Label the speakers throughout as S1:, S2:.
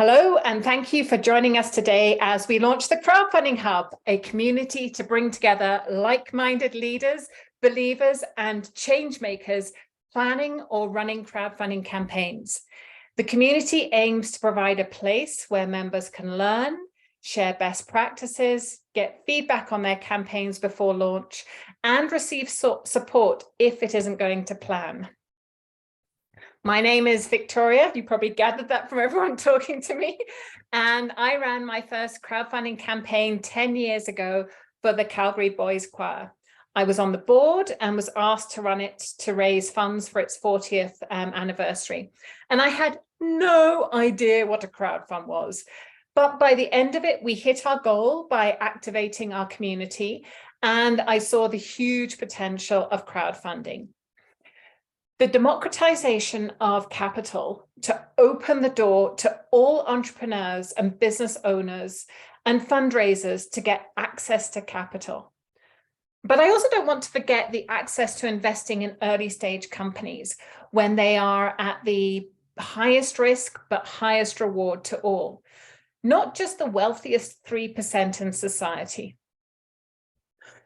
S1: Hello, and thank you for joining us today as we launch the Crowdfunding Hub, a community to bring together like-minded leaders, believers, and change makers planning or running crowdfunding campaigns. The community aims to provide a place where members can learn, share best practices, get feedback on their campaigns before launch, and receive support if it isn't going to plan. My name is Victoria. You probably gathered that from everyone talking to me. And I ran my first crowdfunding campaign 10 years ago for the Calgary Boys Choir. I was on the board and was asked to run it to raise funds for its 40th anniversary. And I had no idea what a crowdfund was. But by the end of it, we hit our goal by activating our community. And I saw the huge potential of crowdfunding. The democratization of capital to open the door to all entrepreneurs and business owners and fundraisers to get access to capital. But I also don't want to forget the access to investing in early stage companies when they are at the highest risk but highest reward to all, not just the wealthiest 3% in society.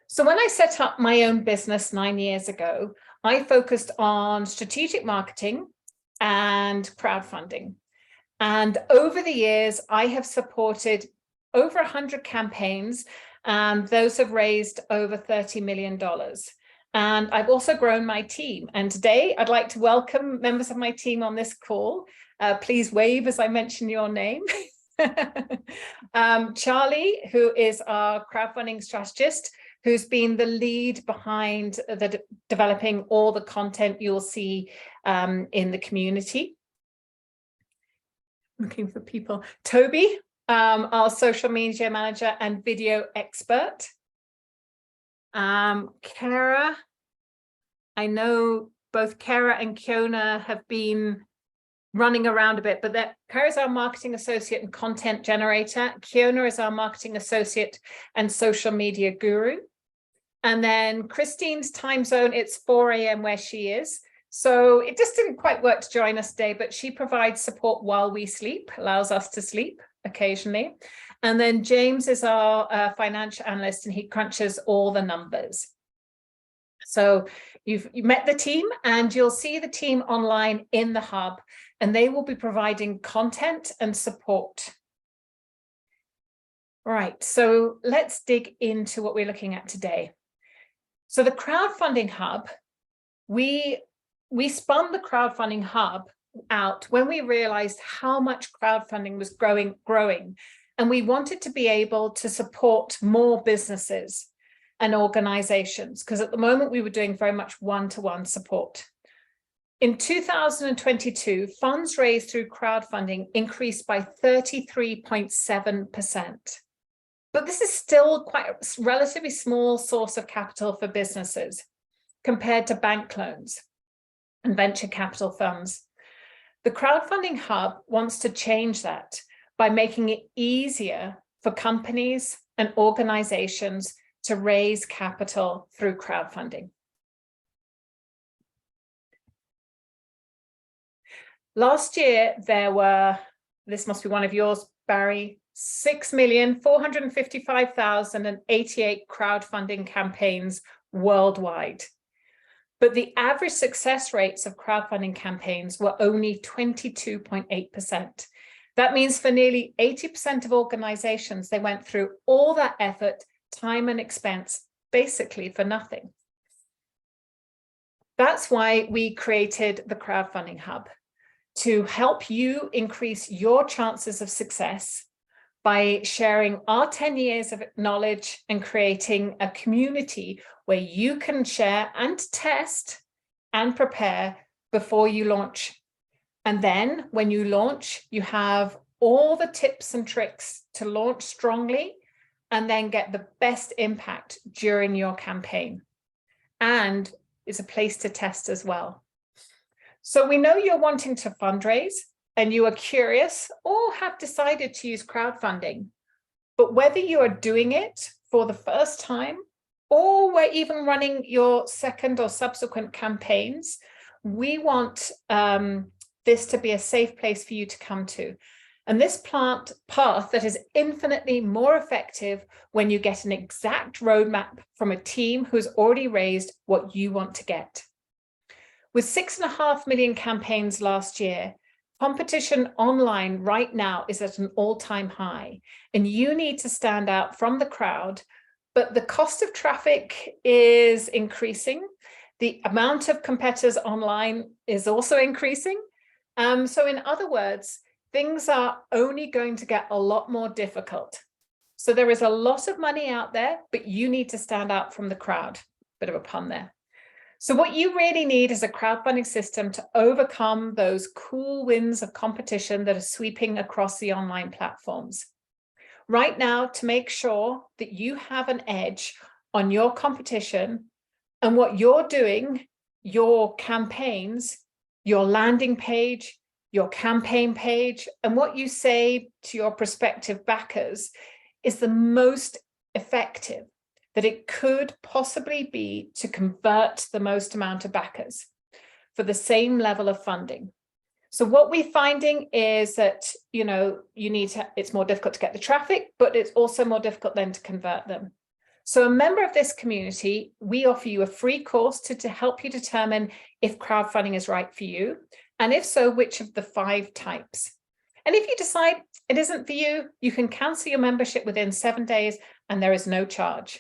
S1: So when I set up my own business 9 years ago, I focused on strategic marketing and crowdfunding. And over the years, I have supported over 100 campaigns, and those have raised over $30 million. And I've also grown my team. And today I'd like to welcome members of my team on this call. Please wave as I mention your name. Charlie, who is our crowdfunding strategist, who's been the lead behind developing all the content you'll see in the community. Looking for people. Toby, our social media manager and video expert. Kara, I know both Kara and Kiona have been running around a bit, but Kara is our marketing associate and content generator. Kiona is our marketing associate and social media guru. And then Christine's time zone, it's 4 a.m. where she is. So it just didn't quite work to join us today, but she provides support while we sleep, allows us to sleep occasionally. And then James is our financial analyst, and he crunches all the numbers. So you've met the team, and you'll see the team online in the hub, and they will be providing content and support. Right, so let's dig into what we're looking at today. So the Crowdfunding Hub, we spun the Crowdfunding Hub out when we realized how much crowdfunding was growing, and we wanted to be able to support more businesses and organizations, because at the moment we were doing very much one-to-one support. In 2022, funds raised through crowdfunding increased by 33.7%. But this is still quite a relatively small source of capital for businesses compared to bank loans and venture capital funds. The Crowdfunding Hub wants to change that by making it easier for companies and organizations to raise capital through crowdfunding. Last year, there were, this must be one of yours, Barry, 6,455,088 crowdfunding campaigns worldwide. But the average success rates of crowdfunding campaigns were only 22.8%. That means for nearly 80% of organizations, they went through all that effort, time and expense, basically for nothing. That's why we created the Crowdfunding Hub, to help you increase your chances of success by sharing our 10 years of knowledge and creating a community where you can share and test and prepare before you launch. And then when you launch, you have all the tips and tricks to launch strongly and then get the best impact during your campaign. And it's a place to test as well. So we know you're wanting to fundraise, and you are curious or have decided to use crowdfunding, but whether you are doing it for the first time or we're even running your second or subsequent campaigns, we want this to be a safe place for you to come to. And this path that is infinitely more effective when you get an exact roadmap from a team who's already raised what you want to get. With 6.5 million campaigns last year, competition online right now is at an all-time high, and you need to stand out from the crowd, but the cost of traffic is increasing. The amount of competitors online is also increasing. So in other words, things are only going to get a lot more difficult. So there is a lot of money out there, but you need to stand out from the crowd. Bit of a pun there. So what you really need is a crowdfunding system to overcome those cool winds of competition that are sweeping across the online platforms. Right now, to make sure that you have an edge on your competition and what you're doing, your campaigns, your landing page, your campaign page, and what you say to your prospective backers is the most effective that it could possibly be to convert the most amount of backers for the same level of funding. So what we're finding is that, it's more difficult to get the traffic, but it's also more difficult then to convert them. So a member of this community, we offer you a free course to help you determine if crowdfunding is right for you. And if so, which of the 5 types. And if you decide it isn't for you, you can cancel your membership within 7 days and there is no charge.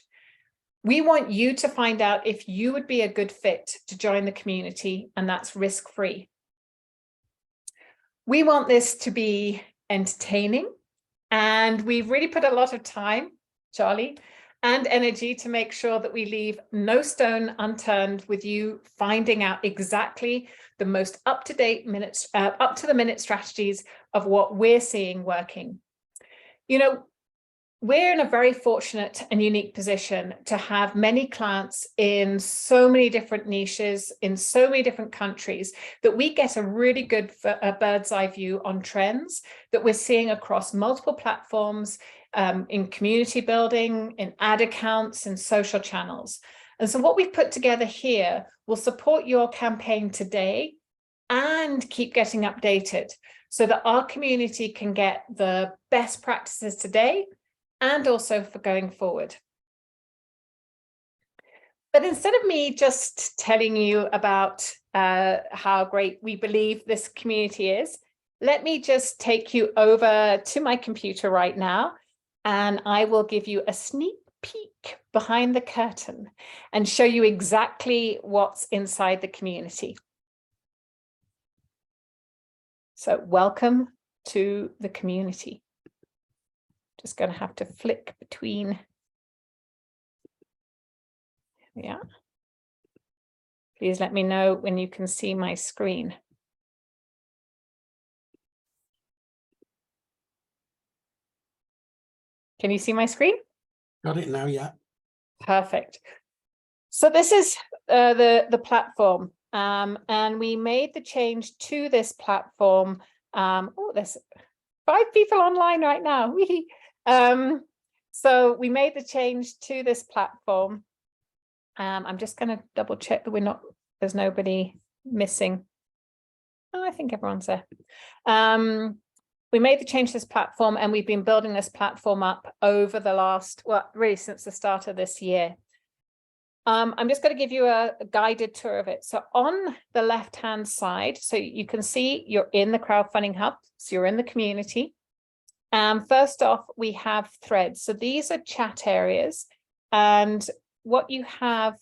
S1: We want you to find out if you would be a good fit to join the community, and that's risk-free. We want this to be entertaining, and we've really put a lot of time, Charlie, and energy to make sure that we leave no stone unturned with you finding out exactly the most up-to-date minutes, up-to-the-minute strategies of what we're seeing working. We're in a very fortunate and unique position to have many clients in so many different niches, in so many different countries, that we get a really good bird's eye view on trends that we're seeing across multiple platforms, in community building, in ad accounts, and social channels. And so what we've put together here will support your campaign today and keep getting updated so that our community can get the best practices today and also for going forward. But instead of me just telling you about how great we believe this community is, let me just take you over to my computer right now, and I will give you a sneak peek behind the curtain and show you exactly what's inside the community. So welcome to the community. Just going to have to flick between. Yeah. Please let me know when you can see my screen. Can you see my screen?
S2: Got it now, yeah.
S1: Perfect. So this is the platform, and we made the change to this platform. There's 5 people online right now. So we made the change to this platform. I'm just going to double check that there's nobody missing. Oh, I think everyone's there. We made the change to this platform, and we've been building this platform up over the last, really since the start of this year. I'm just going to give you a guided tour of it. So on the left-hand side, so you can see you're in the Crowdfunding Hub, so you're in the community. First off, we have threads. So these are chat areas. And what you have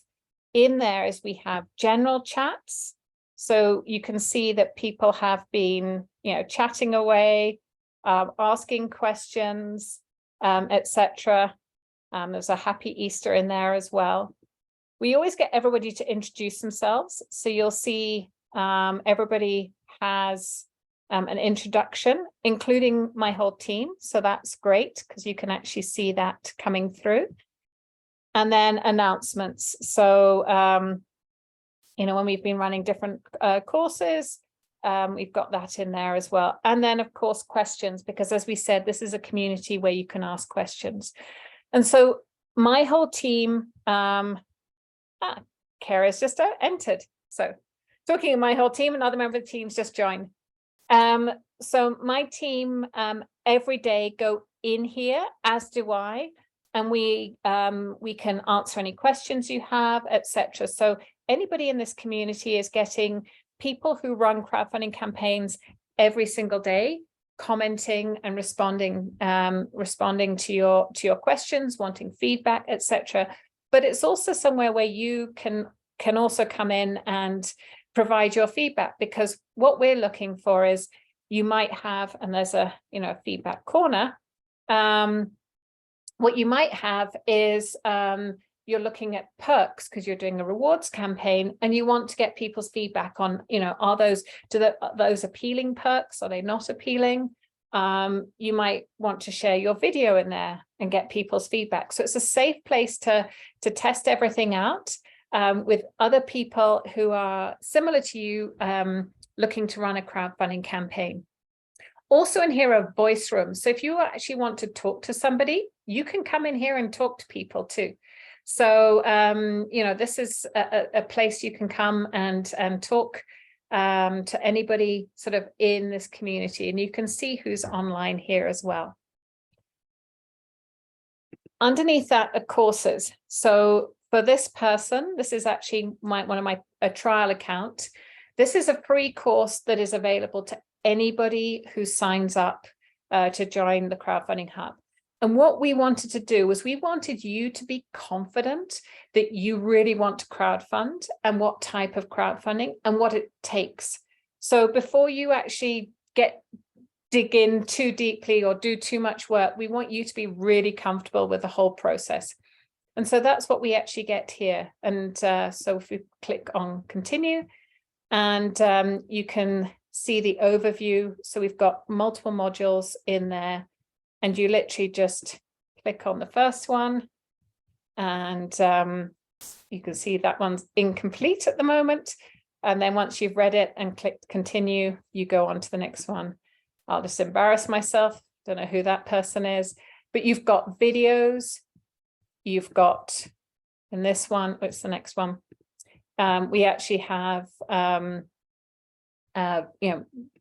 S1: in there is we have general chats. So you can see that people have been, chatting away, asking questions, etc. There's a happy Easter in there as well. We always get everybody to introduce themselves. So you'll see everybody has an introduction, including my whole team. So that's great because you can actually see that coming through. And then announcements. So, when we've been running different courses, we've got that in there as well. And then, of course, questions, because as we said, this is a community where you can ask questions. And so my whole team, Kara's just entered. So talking of my whole team, another member of the team's just joined. So my team every day go in here, as do I, and we can answer any questions you have, etc. So anybody in this community is getting people who run crowdfunding campaigns every single day, commenting and responding to your questions, wanting feedback, etc. But it's also somewhere where you can also come in and provide your feedback, because what we're looking for is you might have, and there's a feedback corner. What you might have is you're looking at perks because you're doing a rewards campaign and you want to get people's feedback on, are those appealing perks? Are they not appealing? You might want to share your video in there and get people's feedback. So it's a safe place to test everything out with other people who are similar to you, looking to run a crowdfunding campaign. Also in here are voice rooms. So if you actually want to talk to somebody, you can come in here and talk to people too. So, this is a place you can come and talk to anybody sort of in this community, and you can see who's online here as well. Underneath that are courses. So for this person, this is actually a trial account. This is a free course that is available to anybody who signs up to join the Crowdfunding Hub. And what we wanted to do was we wanted you to be confident that you really want to crowdfund and what type of crowdfunding and what it takes. So before you actually dig in too deeply or do too much work, we want you to be really comfortable with the whole process. And so that's what we actually get here. And so if we click on continue, and you can see the overview. So we've got multiple modules in there, and you literally just click on the first one, and you can see that one's incomplete at the moment. And then once you've read it and clicked continue, you go on to the next one. I'll just embarrass myself. Don't know who that person is, but you've got videos. You've got, in this one, what's the next one? We actually have,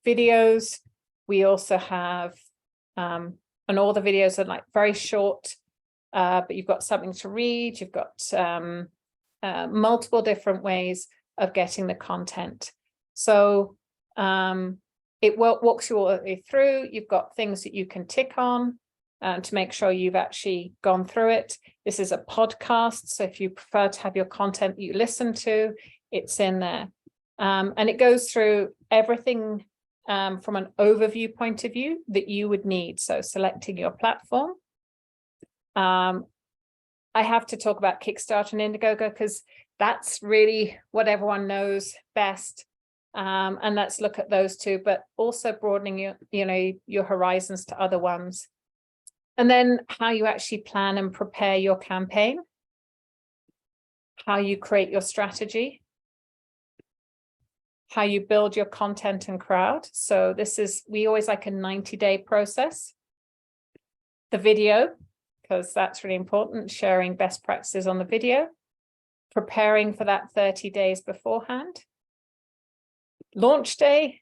S1: videos. We also have, and all the videos are like very short, but you've got something to read. You've got multiple different ways of getting the content. So it walks you all the way through. You've got things that you can tick on to make sure you've actually gone through it. This is a podcast, so if you prefer to have your content that you listen to, it's in there. And it goes through everything from an overview point of view that you would need. So selecting your platform. I have to talk about Kickstarter and Indiegogo because that's really what everyone knows best. And let's look at those two, but also broadening your horizons to other ones. And then how you actually plan and prepare your campaign, how you create your strategy, how you build your content and crowd. So we always like a 90-day process. The video, because that's really important, sharing best practices on the video, preparing for that 30 days beforehand, launch day,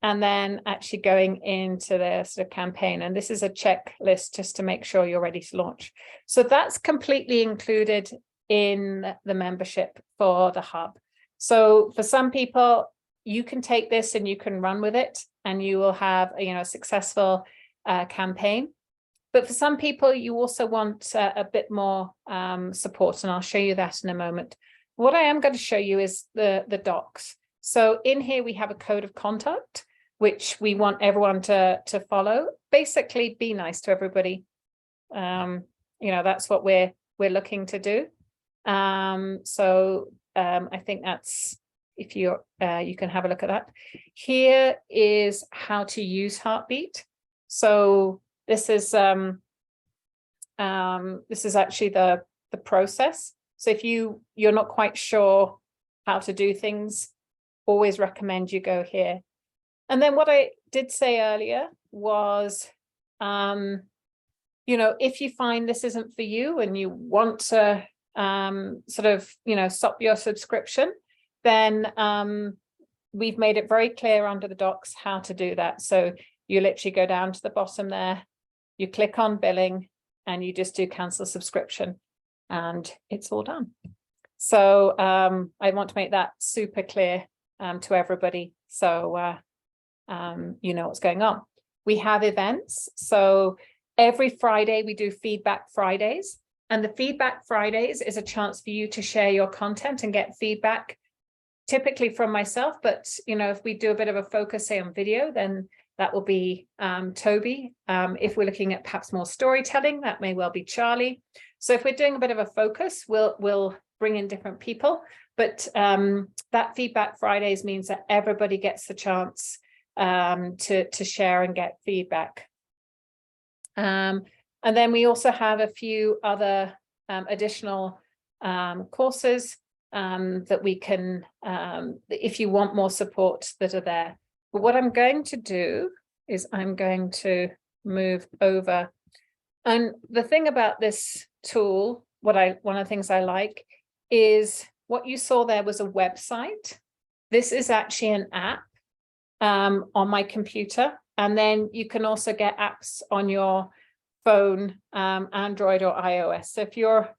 S1: and then actually going into the sort of campaign. And this is a checklist just to make sure you're ready to launch. So that's completely included in the membership for the hub. So for some people, you can take this and you can run with it and you will have a successful campaign. But for some people, you also want a bit more support, and I'll show you that in a moment. What I am going to show you is the docs. So in here, we have a code of conduct, which we want everyone to follow. Basically, be nice to everybody. That's what we're looking to do. I think that's, if you can have a look at that. Here is how to use Heartbeat. So this is actually the process. So if you're not quite sure how to do things, always recommend you go here. And then what I did say earlier was, if you find this isn't for you and you want to stop your subscription, then we've made it very clear under the docs how to do that. So you literally go down to the bottom there, you click on billing, and you just do cancel subscription, and it's all done. So I want to make that super clear to everybody, so you know what's going on. We have events. So every Friday we do Feedback Fridays, and the Feedback Fridays is a chance for you to share your content and get feedback, typically from myself. But you know, if we do a bit of a focus, say on video, then that will be Toby. If we're looking at perhaps more storytelling, that may well be Charlie. So if we're doing a bit of a focus, we'll bring in different people. But that Feedback Fridays means that everybody gets the chance to share and get feedback. And then we also have a few other additional courses that we can, if you want more support, that are there. But what I'm going to do is I'm going to move over. And the thing about this tool, one of the things I like is what you saw there was a website. This is actually an app on my computer. And then you can also get apps on your phone, Android or iOS. So if you're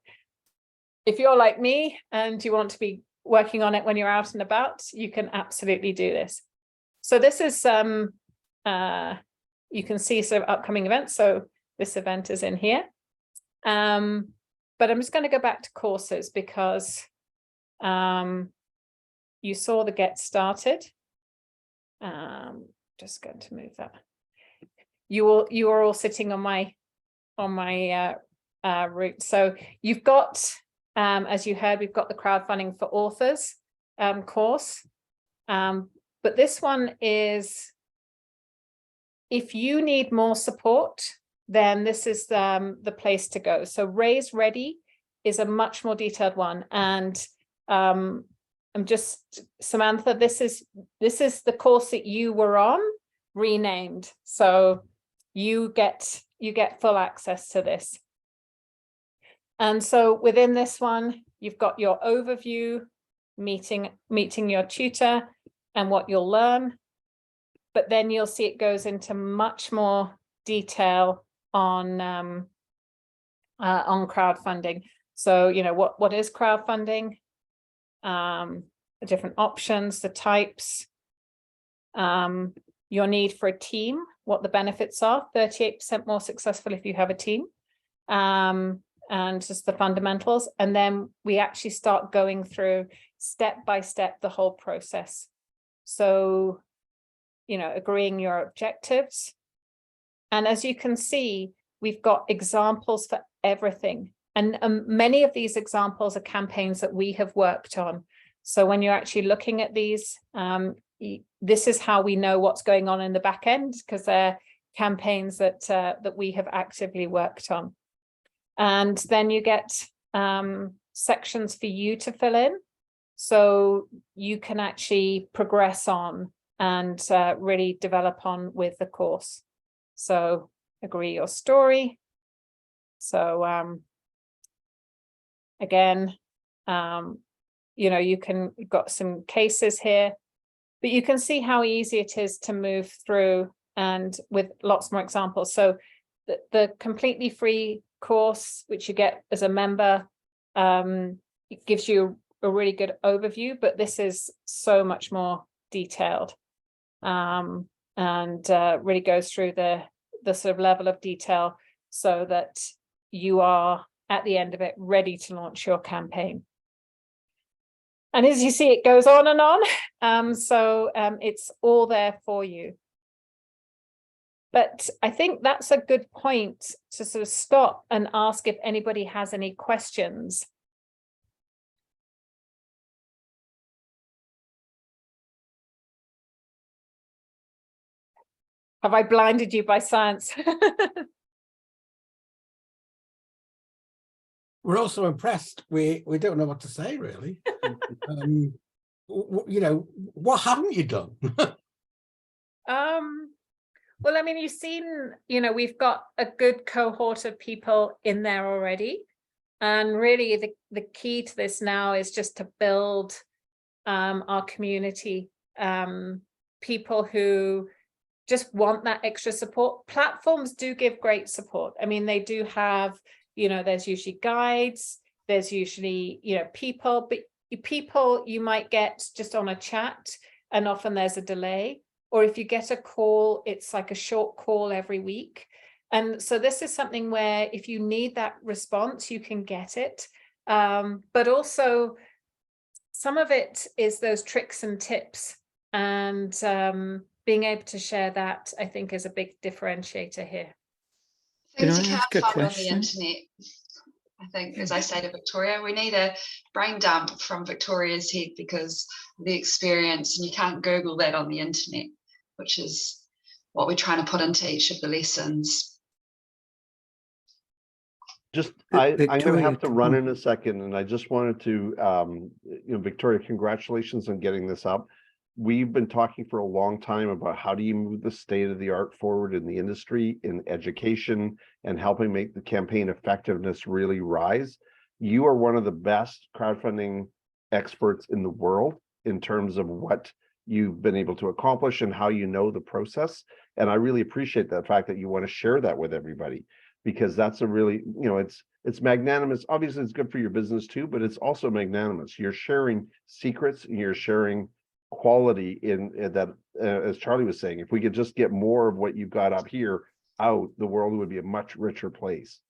S1: like me and you want to be working on it when you're out and about, you can absolutely do this. So this is you can see some upcoming events. So this event is in here. But I'm just going to go back to courses because you saw the get started. Just going to move that. You are all sitting on my route. So you've got, as you heard, we've got the Crowdfunding for Authors course. But this one is, if you need more support, then this is the place to go. So RaiseReady is a much more detailed one. And I'm just, Samantha, this is the course that you were on, renamed. So you get full access to this. And so within this one, you've got your overview, meeting your tutor and what you'll learn. But then you'll see it goes into much more detail on crowdfunding. So, you know, what is crowdfunding? The different options, the types, your need for a team, what the benefits are, 38% more successful if you have a team, and just the fundamentals. And then we actually start going through step by step the whole process. So, you know, agreeing your objectives. And as you can see, we've got examples for everything. And many of these examples are campaigns that we have worked on. So when you're actually looking at these, this is how we know what's going on in the back end, because they're campaigns that we have actively worked on. And then you get sections for you to fill in, so you can actually progress on and really develop on with the course. So agree your story. So again, you know, you've got some cases here, but you can see how easy it is to move through, and with lots more examples. So the completely free course, which you get as a member, it gives you a really good overview, but this is so much more detailed, and really goes through the sort of level of detail so that you are at the end of it ready to launch your campaign. And as you see, it goes on and on. So it's all there for you. But I think that's a good point to sort of stop and ask if anybody has any questions. Have I blinded you by science?
S2: We're also impressed. We don't know what to say, really. You know, what haven't you done?
S1: Well, I mean, you've seen, you know, we've got a good cohort of people in there already. And really the key to this now is just to build our community people who just want that extra support. Platforms do give great support. I mean, they do have, there's usually guides, there's usually, people, but people you might get just on a chat, and often there's a delay. Or if you get a call, it's like a short call every week. And so this is something where if you need that response, you can get it. But also some of it is those tricks and tips, and being able to share that, I think, is a big differentiator here.
S3: Can I ask a question? On the internet, I think, as I say to Victoria, we need a brain dump from Victoria's head because of the experience, and you can't Google that on the internet, which is what we're trying to put into each of the lessons.
S4: Just, I'm going to have to run in a second, and I just wanted to, Victoria, congratulations on getting this up. We've been talking for a long time about how do you move the state of the art forward in the industry, in education, and helping make the campaign effectiveness really rise. You are one of the best crowdfunding experts in the world in terms of what you've been able to accomplish and how you know the process. And I really appreciate the fact that you want to share that with everybody, because that's a really, it's magnanimous. Obviously, it's good for your business too, but it's also magnanimous. You're sharing secrets and you're sharing quality in that, as Charlie was saying, if we could just get more of what you've got up here out, the world would be a much richer place.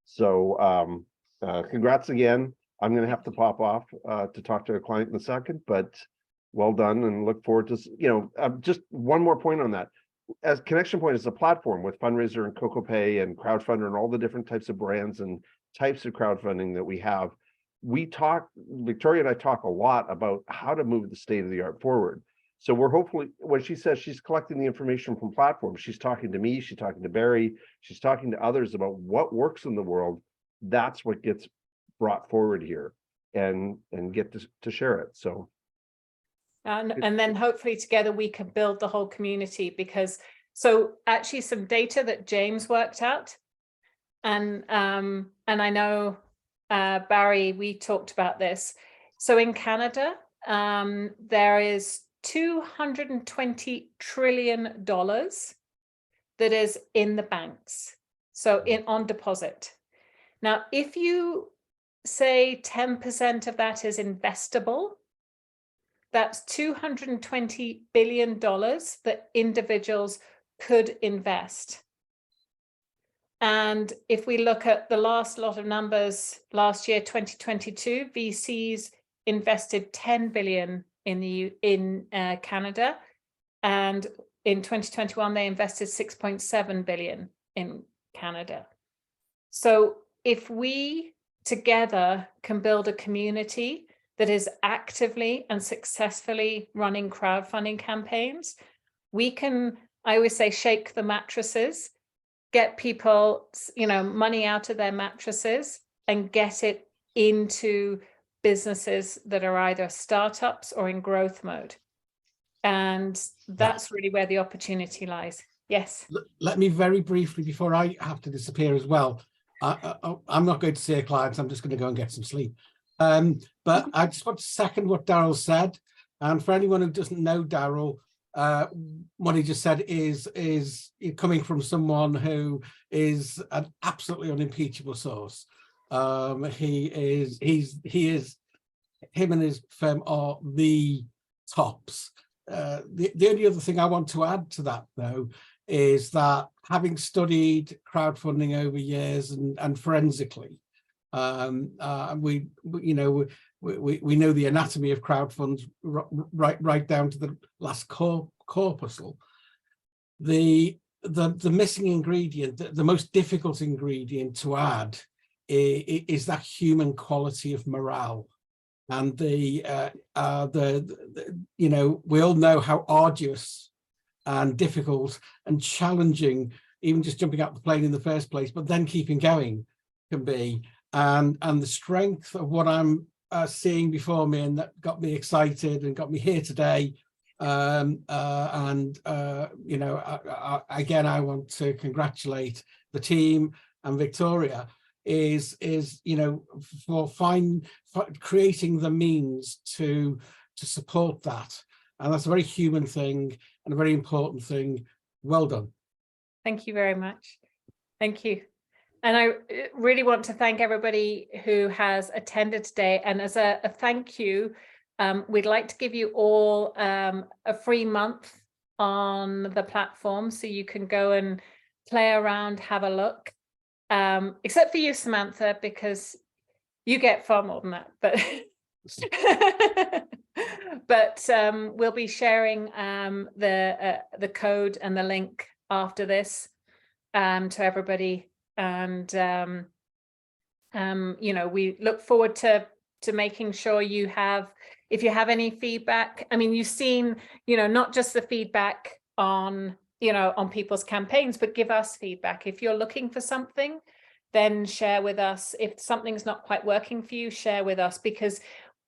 S4: So congrats again. I'm going to have to pop off to talk to a client in a second, but well done, and look forward to, just one more point on that. As Connection Point is a platform with Fundraiser and CocoPay and Crowdfunder and all the different types of brands and types of crowdfunding that we have, Victoria and I talk a lot about how to move the state of the art forward. So we're hopefully, when she says she's collecting the information from platforms, she's talking to me, she's talking to Barry, she's talking to others about what works in the world. That's what gets brought forward here and get to share it. So.
S1: And then hopefully together we can build the whole community, because so actually some data that James worked out, and I know Barry, we talked about this. So in Canada, there is $220 trillion that is in the banks, so on deposit. Now, if you say 10% of that is investable, that's $220 billion that individuals could invest. And if we look at the last lot of numbers, last year, 2022, VCs invested 10 billion in Canada, and in 2021 they invested 6.7 billion in Canada. So if we together can build a community that is actively and successfully running crowdfunding campaigns, we can, I always say, shake the mattresses, get people, money out of their mattresses and get it into businesses that are either startups or in growth mode. And that's really where the opportunity lies. Yes.
S2: Let me very briefly, before I have to disappear as well, I'm not going to see a client, I'm just going to go and get some sleep. But I just want to second what Daryl said. And for anyone who doesn't know Daryl, what he just said is coming from someone who is an absolutely unimpeachable source. Him and his firm are the tops. The only other thing I want to add to that, though, is that having studied crowdfunding over years and forensically, we know the anatomy of crowdfunds right down to the last corpuscle. The missing ingredient, the most difficult ingredient to add, is that human quality of morale. And we all know how arduous and difficult and challenging even just jumping out the plane in the first place, but then keeping going can be. And the strength of what I'm seeing before me, and that got me excited and got me here today. Again, I want to congratulate the team and Victoria is for creating the means to support that. And that's a very human thing and a very important thing. Well done.
S1: Thank you very much. Thank you. And I really want to thank everybody who has attended today. And as a thank you, we'd like to give you all a free month on the platform, so you can go and play around, have a look. Except for you, Samantha, because you get far more than that. But we'll be sharing the code and the link after this to everybody. And you know, we look forward to making sure you have, if you have any feedback. I mean, you've seen, you know, not just the feedback on, you know, on people's campaigns, but give us feedback. If you're looking for something, then share with us. If something's not quite working for you, share with us, because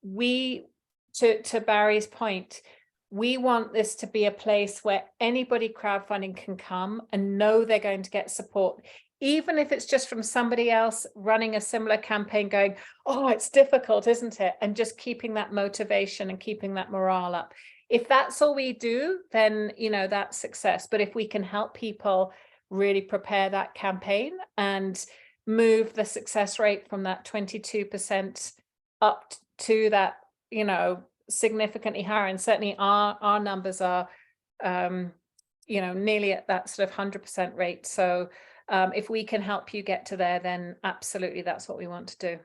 S1: we, to Barry's point, we want this to be a place where anybody crowdfunding can come and know they're going to get support, even if it's just from somebody else running a similar campaign going, oh, it's difficult, isn't it? And just keeping that motivation and keeping that morale up. If that's all we do, then, you know, that's success. But if we can help people really prepare that campaign and move the success rate from that 22% up to that, you know, significantly higher, and certainly our numbers are you know, nearly at that sort of 100% rate. So if we can help you get to there, then absolutely that's what we want to do.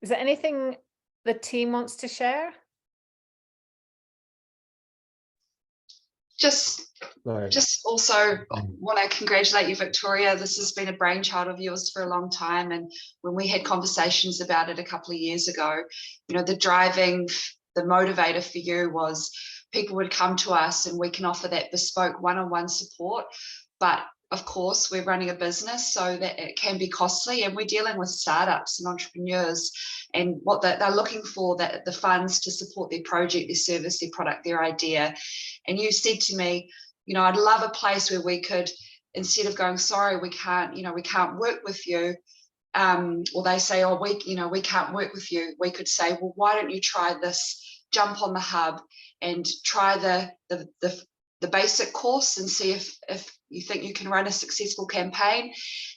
S1: Is there anything the team wants to share?
S3: Just also want to congratulate you, Victoria. This has been a brainchild of yours for a long time, and when we had conversations about it a couple of years ago, you know, the motivator for you was people would come to us and we can offer that bespoke one-on-one support. But of course, we're running a business, so that it can be costly, and we're dealing with startups and entrepreneurs, and what they're looking for, that the funds to support their project, their service, their product, their idea. And you said to me, you know, I'd love a place where we could, instead of going, sorry, we can't, you know, we can't work with you, or they say, oh, we can't work with you, we could say, well, why don't you try this, jump on the hub and try the basic course and see if you think you can run a successful campaign.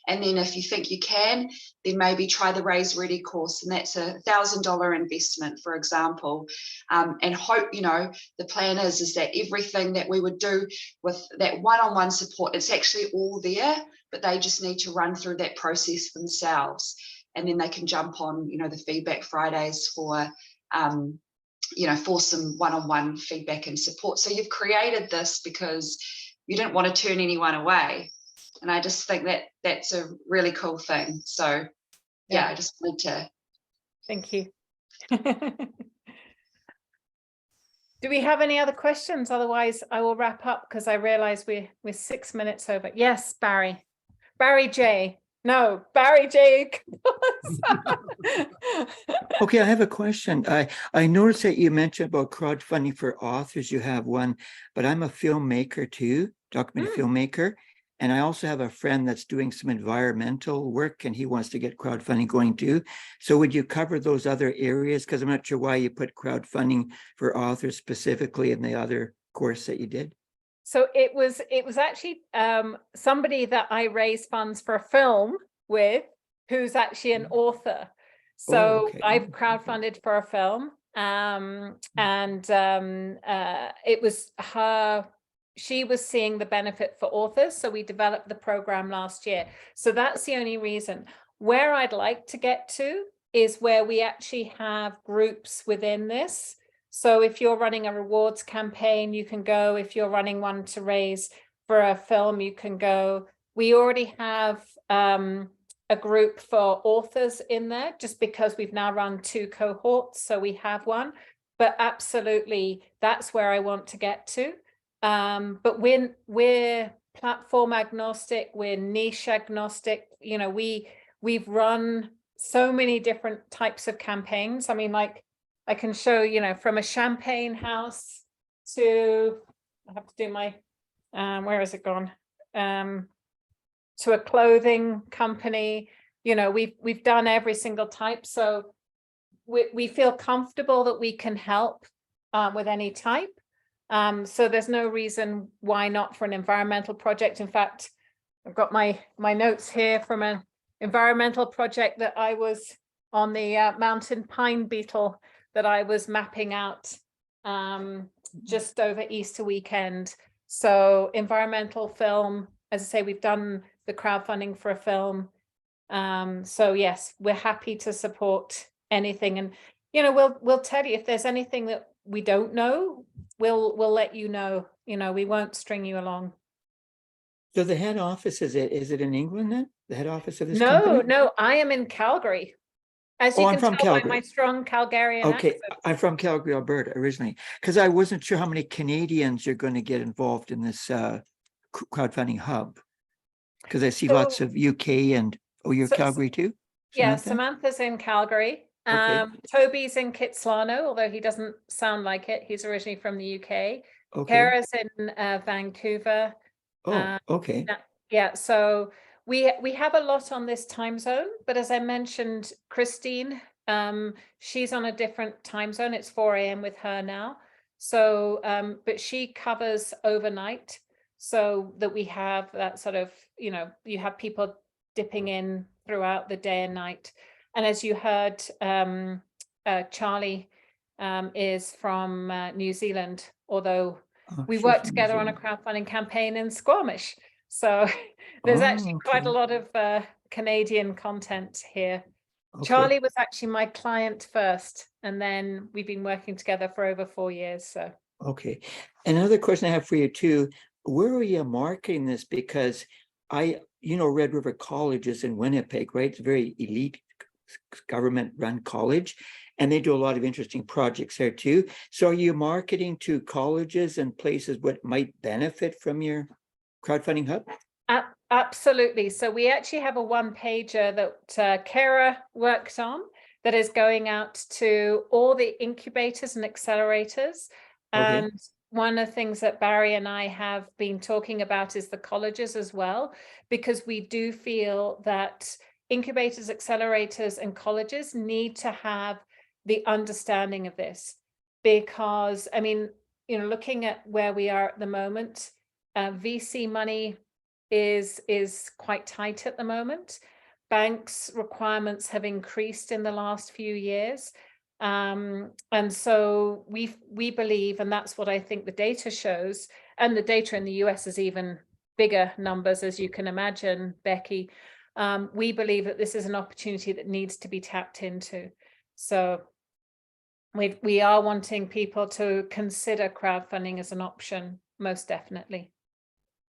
S3: And then if you think you can, then maybe try the RaiseReady course, and that's $1,000 investment, for example. And hope, you know, the plan is that everything that we would do with that one-on-one support, it's actually all there, but they just need to run through that process themselves. And then they can jump on, you know, the Feedback Fridays for, you know, for some one-on-one feedback and support. So you've created this because you didn't want to turn anyone away. And I just think that that's a really cool thing. So yeah, I just wanted to.
S1: Thank you. Do we have any other questions? Otherwise, I will wrap up, because I realize we're 6 minutes over. Yes, Barry. Barry J. No, Barry J.
S5: Okay, I have a question. I noticed that you mentioned about crowdfunding for authors. You have one, but I'm a filmmaker too, documentary filmmaker. And I also have a friend that's doing some environmental work, and he wants to get crowdfunding going too. So would you cover those other areas? Because I'm not sure why you put crowdfunding for authors specifically in the other course that you did.
S1: So it was actually somebody that I raised funds for a film with, who's actually an author. So I've crowdfunded for a film, and it was her. She was seeing the benefit for authors, so we developed the program last year. So that's the only reason. Where I'd like to get to is where we actually have groups within this. So if you're running a rewards campaign, you can go. If you're running one to raise for a film, you can go. We already have a group for authors in there, just because we've now run 2 cohorts, so we have one. But absolutely, that's where I want to get to. But we're platform agnostic, we're niche agnostic. You know, we've run so many different types of campaigns. I mean, like, I can show, you know, from a champagne house to, I have to do my, where has it gone? To a clothing company. You know, we've done every single type. So we feel comfortable that we can help with any type. So there's no reason why not for an environmental project. In fact, I've got my notes here from an environmental project that I was on, the mountain pine beetle that I was mapping out just over Easter weekend. So environmental film, as I say, we've done the crowdfunding for a film. So yes, we're happy to support anything, and we'll tell you if there's anything that we don't know, we'll let you know. We won't string you along.
S5: So the head office, is it in England then? The head office of this company?
S1: No, I am in Calgary. As you
S5: I'm
S1: can
S5: from
S1: tell by
S5: Calgary.
S1: my strong Calgarian
S5: Okay,
S1: accent.
S5: I'm from Calgary, Alberta originally, because I wasn't sure how many Canadians are going to get involved in this crowdfunding hub. Because I see lots of UK and, you're Calgary too?
S1: Yeah,
S5: Samantha?
S1: Samantha's in Calgary.
S5: Okay.
S1: Toby's in Kitsilano, although he doesn't sound like it. He's originally from the UK.
S5: Okay.
S1: Kara's in Vancouver.
S5: Oh, okay.
S1: Yeah, so we have a lot on this time zone, but as I mentioned, Christine, she's on a different time zone. It's 4 a.m. with her now. So, but she covers overnight, so that we have that sort of, you have people dipping in throughout the day and night. And as you heard, Charlie is from New Zealand, although we worked together on a crowdfunding campaign in Squamish. So there's actually quite a lot of Canadian content here. Okay. Charlie was actually my client first, and then we've been working together for over 4 years. So
S5: okay. Another question I have for you too, where are you marketing this? Because Red River College is in Winnipeg, right? It's a very elite government-run college, and they do a lot of interesting projects there too. So are you marketing to colleges and places what might benefit from your crowdfunding hub?
S1: Absolutely. So we actually have a one-pager that Kara worked on that is going out to all the incubators and accelerators. And one of the things that Barry and I have been talking about is the colleges as well, because we do feel that incubators, accelerators, and colleges need to have the understanding of this. Because, I mean, looking at where we are at the moment, VC money is quite tight at the moment. Banks' requirements have increased in the last few years. And so we believe, and that's what I think the data shows, and the data in the US is even bigger numbers, as you can imagine, Becky. We believe that this is an opportunity that needs to be tapped into. So we are wanting people to consider crowdfunding as an option, most definitely.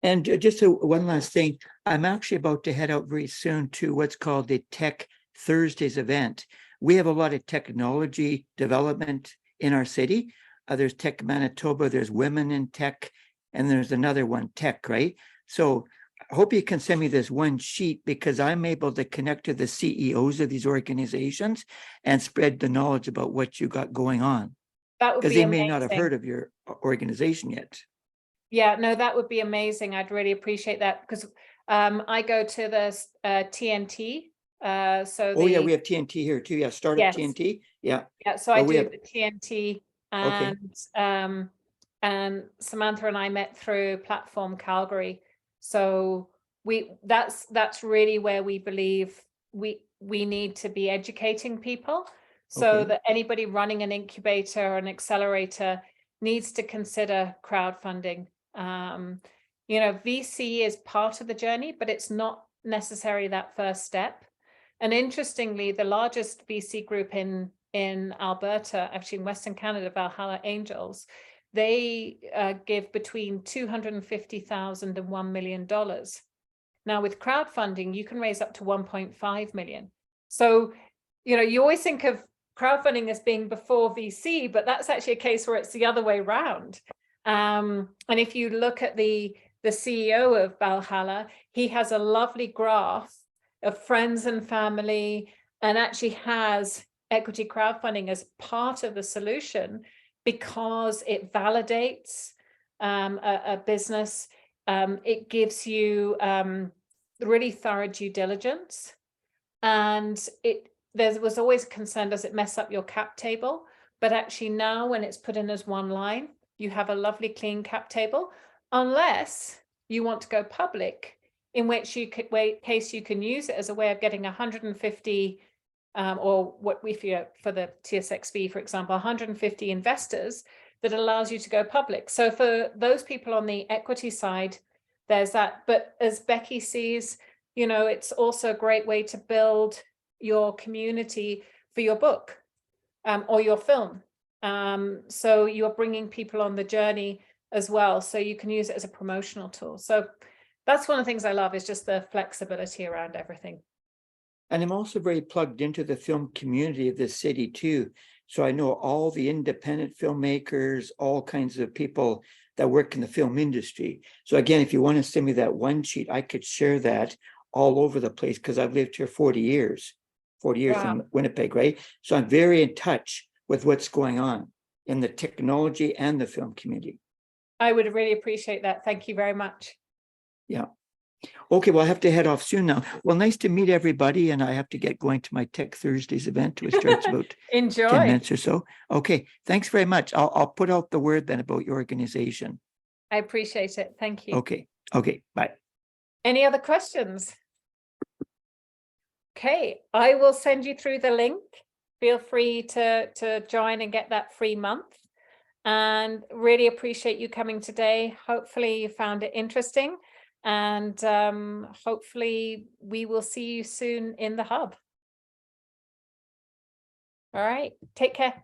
S5: And just one last thing, I'm actually about to head out very soon to what's called the Tech Thursdays event. We have a lot of technology development in our city. There's Tech Manitoba, there's Women in Tech, and there's another one, Tech, right? So I hope you can send me this one sheet, because I'm able to connect to the CEOs of these organizations and spread the knowledge about what you got going on.
S1: That would be
S5: because they
S1: amazing.
S5: may not have heard of your organization yet.
S1: Yeah, no, that would be amazing. I'd really appreciate that, because I go to the TNT.
S5: Yeah, we have TNT here too. Yeah, Startup TNT. Yeah.
S1: Yeah, so I do the TNT, and Samantha and I met through Platform Calgary. So that's really where we believe we need to be educating people, so that anybody running an incubator or an accelerator needs to consider crowdfunding. VC is part of the journey, but it's not necessarily that first step. And interestingly, the largest VC group in Alberta, actually in Western Canada, Valhalla Angels, they give between $250,000 and $1 million. Now with crowdfunding, you can raise up to 1.5 million. So, you always think of crowdfunding as being before VC, but that's actually a case where it's the other way around. And if you look at the CEO of Valhalla, he has a lovely graph of friends and family, and actually has equity crowdfunding as part of the solution, because it validates a business. It gives you really thorough due diligence, and there was always concern, does it mess up your cap table? But actually now, when it's put in as one line, you have a lovely clean cap table, unless you want to go public, in which case you can use it as a way of getting 150 or what we feel for the TSXV, for example, 150 investors, that allows you to go public. So for those people on the equity side, there's that. But as Becky sees, you know, it's also a great way to build your community for your book or your film. So you're bringing people on the journey as well. So you can use it as a promotional tool. So that's one of the things I love, is just the flexibility around everything.
S5: And I'm also very plugged into the film community of this city too. So I know all the independent filmmakers, all kinds of people that work in the film industry. So again, if you want to send me that one sheet, I could share that all over the place, because I've lived here 40 years
S1: Wow.
S5: in Winnipeg, right? So I'm very in touch with what's going on in the technology and the film community.
S1: I would really appreciate that. Thank you very much.
S5: Yeah. Okay, well, I have to head off soon now. Well, nice to meet everybody, and I have to get going to my Tech Thursdays event, which starts about
S1: Enjoy.
S5: 10 minutes or so. Okay, thanks very much. I'll put out the word then about your organization.
S1: I appreciate it. Thank you.
S5: Okay, bye.
S1: Any other questions? Okay, I will send you through the link. Feel free to join and get that free month. And really appreciate you coming today. Hopefully you found it interesting. And hopefully we will see you soon in the hub. All right, take care.